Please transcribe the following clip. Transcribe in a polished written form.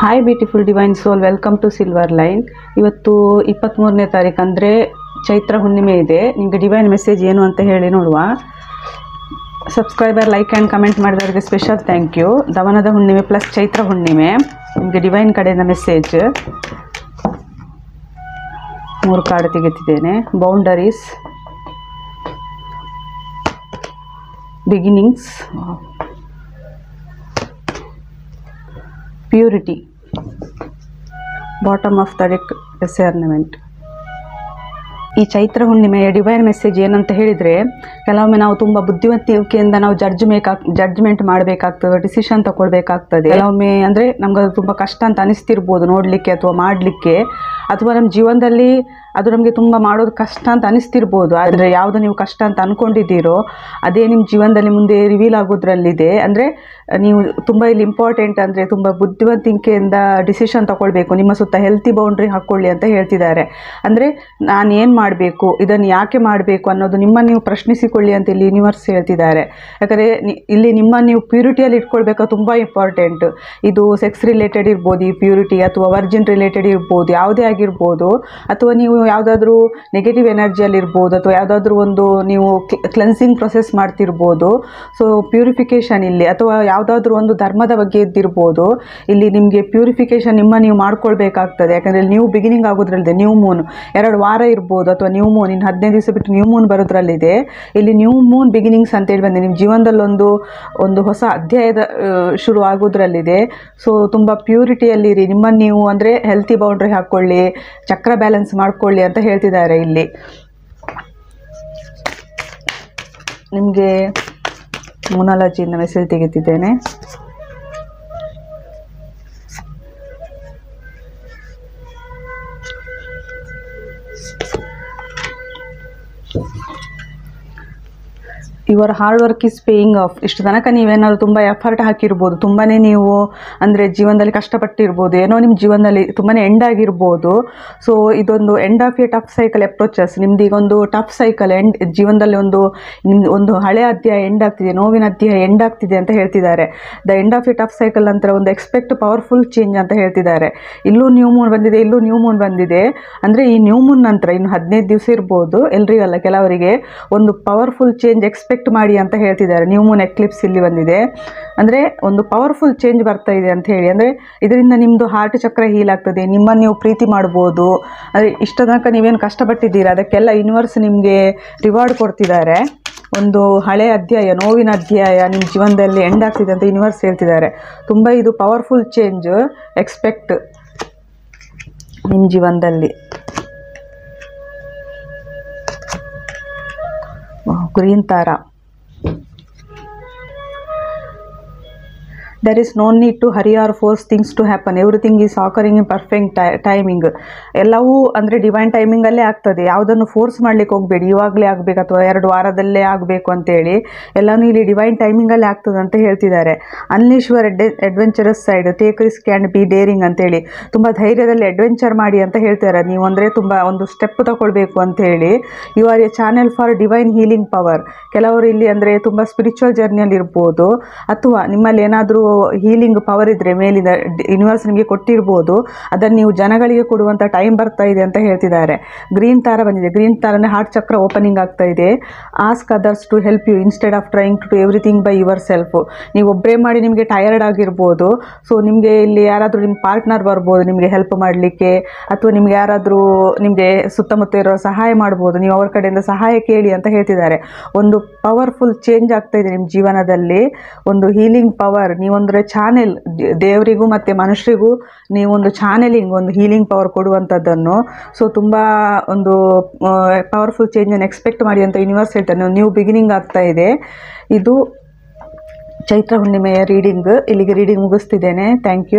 Hi beautiful divine soul, welcome to silver line. ಇವತ್ತು 23ನೇ ತಾರೀಕು ಅಂದರೆ ಚೈತ್ರ ಹುಣ್ಣಿಮೆ ಇದೆ. ನಿಮಗೆ ಡಿವೈನ್ ಮೆಸೇಜ್ ಏನು ಅಂತ ಹೇಳಿ ನೋಡುವ. ಸಬ್ಸ್ಕ್ರೈಬರ್, ಲೈಕ್ ಆ್ಯಂಡ್ ಕಮೆಂಟ್ ಮಾಡಿದವರಿಗೆ ಸ್ಪೆಷಲ್ ಥ್ಯಾಂಕ್ ಯು. ದವನದ ಹುಣ್ಣಿಮೆ ಪ್ಲಸ್ ಚೈತ್ರ ಹುಣ್ಣಿಮೆ, ನಿಮಗೆ ಡಿವೈನ್ ಕಡೆಯಿಂದ ಮೆಸೇಜ್. 3 ಕಾರ್ಡ್ ತೆಗೆತಿದ್ದೇನೆ. Boundaries, beginnings, purity, bottom of the deck, discernment. ಈ ಚೈತ್ರ ಹುಣ್ಣಿಮೆಯ ಡಿವೈನ್ ಮೆಸೇಜ್ ಏನಂತ ಹೇಳಿದರೆ, ಕೆಲವೊಮ್ಮೆ ನಾವು ತುಂಬ ಬುದ್ಧಿವಂತಿಕೆಯಿಂದ ನಾವು ಜಡ್ಜ್ಮೆಂಟ್ ಮಾಡಬೇಕಾಗ್ತದೆ, ಡಿಸಿಷನ್ ತಗೊಳ್ಬೇಕಾಗ್ತದೆ. ಕೆಲವೊಮ್ಮೆ ಅಂದರೆ ನಮ್ಗೆ ಅದು ತುಂಬ ಕಷ್ಟ ಅಂತ ಅನಿಸ್ತಿರ್ಬೋದು ನೋಡಲಿಕ್ಕೆ ಅಥವಾ ಮಾಡಲಿಕ್ಕೆ, ಅಥವಾ ನಮ್ಮ ಜೀವನದಲ್ಲಿ ಅದು ನಮಗೆ ತುಂಬ ಮಾಡೋದು ಕಷ್ಟ ಅಂತ ಅನಿಸ್ತಿರ್ಬೋದು. ಆದರೆ ಯಾವುದು ನೀವು ಕಷ್ಟ ಅಂತ ಅಂದ್ಕೊಂಡಿದ್ದೀರೋ ಅದೇ ನಿಮ್ಮ ಜೀವನದಲ್ಲಿ ಮುಂದೆ ರಿವೀಲ್ ಆಗೋದ್ರಲ್ಲಿದೆ. ಅಂದರೆ ನೀವು ತುಂಬ ಇಲ್ಲಿ ಇಂಪಾರ್ಟೆಂಟ್ ಅಂದರೆ ತುಂಬ ಬುದ್ಧಿವಂತಿಕೆಯಿಂದ ಡಿಸಿಷನ್ ತಗೊಳ್ಬೇಕು. ನಿಮ್ಮ ಸುತ್ತ ಹೆಲ್ತಿ ಬೌಂಡ್ರಿ ಹಾಕ್ಕೊಳ್ಳಿ ಅಂತ ಹೇಳ್ತಿದ್ದಾರೆ. ಅಂದರೆ ನಾನು ಏನು ಮಾಡಬೇಕು, ಇದನ್ನು ಯಾಕೆ ಮಾಡಬೇಕು ಅನ್ನೋದು ನಿಮ್ಮನ್ನು ನೀವು ಪ್ರಶ್ನಿಸಿಕೊಳ್ಳಿ ಅಂತ ಇಲ್ಲಿ ಯೂನಿವರ್ಸ್ ಹೇಳ್ತಿದ್ದಾರೆ. ಯಾಕಂದರೆ ಇಲ್ಲಿ ನಿಮ್ಮನ್ನು ನೀವು ಪ್ಯೂರಿಟಿಯಲ್ಲಿ ಇಟ್ಕೊಳ್ಬೇಕು, ತುಂಬ ಇಂಪಾರ್ಟೆಂಟ್. ಇದು ಸೆಕ್ಸ್ ರಿಲೇಟೆಡ್ ಇರ್ಬೋದು ಈ ಪ್ಯೂರಿಟಿ, ಅಥವಾ ವರ್ಜಿನ್ ರಿಲೇಟೆಡ್ ಇರ್ಬೋದು, ಯಾವುದೇ ಆಗಿರ್ಬೋದು. ಅಥವಾ ನೀವು ಯಾವುದಾದ್ರೂ ನೆಗೆಟಿವ್ ಎನರ್ಜಿಯಲ್ಲಿ ಇರ್ಬೋದು, ಅಥವಾ ಯಾವುದಾದ್ರೂ ಒಂದು ನೀವು ಕ್ಲೆನ್ಸಿಂಗ್ ಪ್ರೊಸೆಸ್ ಮಾಡ್ತಿರ್ಬೋದು. ಸೊ ಪ್ಯೂರಿಫಿಕೇಷನ್ ಇಲ್ಲಿ, ಅಥವಾ ಯಾವುದಾದ್ರೂ ಒಂದು ಧರ್ಮದ ಬಗ್ಗೆ ಇದ್ದಿರ್ಬೋದು. ಇಲ್ಲಿ ನಿಮಗೆ ಪ್ಯೂರಿಫಿಕೇಷನ್ ನಿಮ್ಮ ನೀವು ಮಾಡ್ಕೊಳ್ಬೇಕಾಗ್ತದೆ. ಯಾಕಂದರೆ ನ್ಯೂ ಬಿಗಿನಿಂಗ್ ಆಗೋದ್ರಲ್ಲಿದೆ. ನ್ಯೂ ಮೂನ್ 2 ವಾರ ಇರ್ಬೋದು, ಅಥವಾ ನ್ಯೂ ಮೂನ್ ಇನ್ನು 15 ದಿವಸ ಬಿಟ್ಟು ನ್ಯೂ ಮೂನ್ ಬರೋದ್ರಲ್ಲಿದೆ. ಇಲ್ಲಿ ನ್ಯೂ ಮೂನ್ ಬಿಗಿನಿಂಗ್ಸ್ ಅಂತೇಳಿ ಬಂದಿದೆ. ನಿಮ್ಮ ಜೀವನದಲ್ಲಿ ಒಂದು ಹೊಸ ಅಧ್ಯಾಯದ ಶುರು ಆಗೋದ್ರಲ್ಲಿದೆ. ಸೊ ತುಂಬ ಪ್ಯೂರಿಟಿಯಲ್ಲಿರಿ. ನಿಮ್ಮನ್ನು ನೀವು ಅಂದರೆ ಹೆಲ್ತಿ ಬೌಂಡ್ರಿ ಹಾಕ್ಕೊಳ್ಳಿ, ಚಕ್ರ ಬ್ಯಾಲೆನ್ಸ್ ಮಾಡ್ಕೊಳ್ಳಿ ಅಂತ ಹೇಳ್ತಿದ್ದಾರೆ. ಇಲ್ಲಿ ನಿಮಗೆ ಮೂನಾಲಜಿಯಿಂದ ಮೆಸೇಜ್ ತೆಗೆತಿದ್ದೇನೆ. Your hard work is paying off. ಇಷ್ಟು ತನಕ ನೀವೇನಾದ್ರು ತುಂಬ ಎಫರ್ಟ್ ಹಾಕಿರ್ಬೋದು, ತುಂಬಾ ನೀವು ಅಂದರೆ ಜೀವನದಲ್ಲಿ ಕಷ್ಟಪಟ್ಟಿರ್ಬೋದು, ಏನೋ ನಿಮ್ಮ ಜೀವನದಲ್ಲಿ ತುಂಬಾ ಎಂಡ್ ಆಗಿರ್ಬೋದು. ಸೊ ಇದೊಂದು end of A tough cycle approaches. ನಿಮ್ದು ಈಗ ಒಂದು ಟಫ್ ಸೈಕಲ್ ಎಂಡ್, ಜೀವನದಲ್ಲಿ ಒಂದು ಹಳೆ ಅಧ್ಯಾಯ ಎಂಡ್ ಆಗ್ತಿದೆ, ನೋವಿನ ಅಧ್ಯಾಯ ಎಂಡ್ ಆಗ್ತಿದೆ ಅಂತ ಹೇಳ್ತಿದ್ದಾರೆ. The end of A tough cycle ನಂತರ ಒಂದು ಎಕ್ಸ್ಪೆಕ್ಟ್ ಪವರ್ಫುಲ್ ಚೇಂಜ್ ಅಂತ ಹೇಳ್ತಿದ್ದಾರೆ. ಇಲ್ಲೂ ನ್ಯೂ ಮೂನ್ ಬಂದಿದೆ, ಇಲ್ಲೂ ನ್ಯೂ ಮೂನ್ ಬಂದಿದೆ. ಅಂದರೆ ಈ ನ್ಯೂ ಮೂನ್ ನಂತರ ಇನ್ನು 15 ದಿವಸ ಇರ್ಬೋದು, ಎಲ್ರಿಗಲ್ಲ ಕೆಲವರಿಗೆ, ಒಂದು ಪವರ್ಫುಲ್ ಚೇಂಜ್ ಎಕ್ಸ್ಪೆಕ್ಟ್ ಮಾಡಿ ಅಂತ ಹೇಳ್ತಿದ್ದಾರೆ. ನ್ಯೂ ಮೂನ್ ಎಕ್ಲಿಪ್ಸ್ ಇಲ್ಲಿ ಬಂದಿದೆ. ಅಂದರೆ ಒಂದು ಪವರ್ಫುಲ್ ಚೇಂಜ್ ಬರ್ತಾ ಇದೆ ಅಂತ ಹೇಳಿ. ಅಂದರೆ ಇದರಿಂದ ನಿಮ್ಮದು ಹಾರ್ಟ್ ಚಕ್ರ ಹೀಲ್ ಆಗ್ತದೆ, ನಿಮ್ಮನ್ನು ನೀವು ಪ್ರೀತಿ ಮಾಡ್ಬೋದು. ಅಂದರೆ ಇಷ್ಟ ತನಕ ನೀವೇನು ಕಷ್ಟಪಟ್ಟಿದ್ದೀರಾ ಅದಕ್ಕೆಲ್ಲ ಯೂನಿವರ್ಸ್ ನಿಮಗೆ ರಿವಾರ್ಡ್ ಕೊಡ್ತಿದ್ದಾರೆ. ಒಂದು ಹಳೆ ಅಧ್ಯಾಯ, ನೋವಿನ ಅಧ್ಯಾಯ ನಿಮ್ಮ ಜೀವನದಲ್ಲಿ ಎಂಡ್ ಆಗ್ತಿದೆ ಅಂತ ಯೂನಿವರ್ಸ್ ಹೇಳ್ತಿದ್ದಾರೆ. ತುಂಬ ಇದು ಪವರ್ಫುಲ್ ಚೇಂಜ್ ಎಕ್ಸ್ಪೆಕ್ಟ್ ನಿಮ್ಮ ಜೀವನದಲ್ಲಿ. Green Tara. There is no need to hurry or force things to happen. Everything is occurring in perfect timing. ಎಲ್ಲವೂ ಅಂದರೆ ಡಿವೈನ್ ಟೈಮಿಂಗಲ್ಲೇ ಆಗ್ತದೆ. ಯಾವುದನ್ನು ಫೋರ್ಸ್ ಮಾಡಲಿಕ್ಕೆ ಹೋಗಬೇಡಿ, ಇವಾಗಲೇ ಆಗಬೇಕು ಅಥವಾ 2 ವಾರದಲ್ಲೇ ಆಗಬೇಕು ಅಂತೇಳಿ. ಎಲ್ಲನೂ ಇಲ್ಲಿ ಡಿವೈನ್ ಟೈಮಿಂಗಲ್ಲೇ ಆಗ್ತದೆ ಅಂತ ಹೇಳ್ತಿದ್ದಾರೆ. Unleash your adventurous side, take risk and be daring ಅಂತೇಳಿ. ತುಂಬ ಧೈರ್ಯದಲ್ಲಿ ಅಡ್ವೆಂಚರ್ ಮಾಡಿ ಅಂತ ಹೇಳ್ತಾರೆ ನೀವು. ಅಂದರೆ ತುಂಬ ಒಂದು ಸ್ಟೆಪ್ ತಗೊಳ್ಬೇಕು ಅಂತೇಳಿ. You are a channel for divine healing power. ಕೆಲವರು ಇಲ್ಲಿ ಅಂದರೆ ತುಂಬ ಸ್ಪಿರಿಚುವಲ್ ಜರ್ನಿಯಲ್ಲಿ ಇರ್ಬೋದು, ಅಥವಾ ನಿಮ್ಮಲ್ಲಿ ಏನಾದರೂ ಹೀಲಿಂಗ್ ಪವರ್ ಇದ್ದರೆ ಮೇಲಿಂದ ಯೂನಿವರ್ಸ್ ನಿಮಗೆ ಕೊಟ್ಟಿರ್ಬೋದು. ಅದನ್ನು ನೀವು ಜನಗಳಿಗೆ ಕೊಡುವಂಥ ಟೈಮ್ ಬರ್ತಾ ಇದೆ ಅಂತ ಹೇಳ್ತಿದ್ದಾರೆ. ಗ್ರೀನ್ ತಾರ ಬಂದಿದೆ. ಗ್ರೀನ್ ತಾರನೇ ಹಾರ್ಟ್ ಚಕ್ರ ಓಪನಿಂಗ್ ಆಗ್ತಾ ಇದೆ. Ask others to help you instead of trying to do everything by yourself. ನೀವು ಒಬ್ಬರೇ ಮಾಡಿ ನಿಮಗೆ ಟಯರ್ಡ್ ಆಗಿರ್ಬೋದು. ಸೊ ನಿಮಗೆ ಇಲ್ಲಿ ಯಾರಾದರೂ ನಿಮ್ಮ ಪಾರ್ಟ್ನರ್ ಬರ್ಬೋದು ನಿಮಗೆ ಹೆಲ್ಪ್ ಮಾಡಲಿಕ್ಕೆ, ಅಥವಾ ನಿಮ್ಗೆ ಯಾರಾದರೂ ನಿಮಗೆ ಸುತ್ತಮುತ್ತ ಇರೋ ಸಹಾಯ ಮಾಡ್ಬೋದು. ನೀವು ಅವ್ರ ಕಡೆಯಿಂದ ಸಹಾಯ ಕೇಳಿ ಅಂತ ಹೇಳ್ತಿದ್ದಾರೆ. ಒಂದು ಪವರ್ಫುಲ್ ಚೇಂಜ್ ಆಗ್ತಾ ಇದೆ ನಿಮ್ಮ ಜೀವನದಲ್ಲಿ. ಒಂದು ಹೀಲಿಂಗ್ ಪವರ್, ನೀವೊಂದರೆ ಚಾನೆಲ್, ದೇವರಿಗೂ ಮತ್ತು ಮನುಷ್ಯರಿಗೂ ನೀವೊಂದು ಚಾನೆಲಿಂಗ್, ಒಂದು ಹೀಲಿಂಗ್ ಪವರ್ ಕೊಡುವಂಥದ್ದನ್ನು. ಸೊ ತುಂಬ ಒಂದು ಪವರ್ಫುಲ್ ಚೇಂಜನ್ನು ಎಕ್ಸ್ಪೆಕ್ಟ್ ಮಾಡಿ ಅಂತ ಯೂನಿವರ್ಸ್ ಹೇಳ್ತಾರೆ. ನ್ಯೂ ಬಿಗಿನಿಂಗ್ ಆಗ್ತಾ ಇದೆ. ಇದು ಚೈತ್ರ ಹುಣ್ಣಿಮೆಯ ರೀಡಿಂಗ್. ಇಲ್ಲಿಗೆ ರೀಡಿಂಗ್ ಮುಗಿಸ್ತಿದ್ದೇನೆ. Thank you.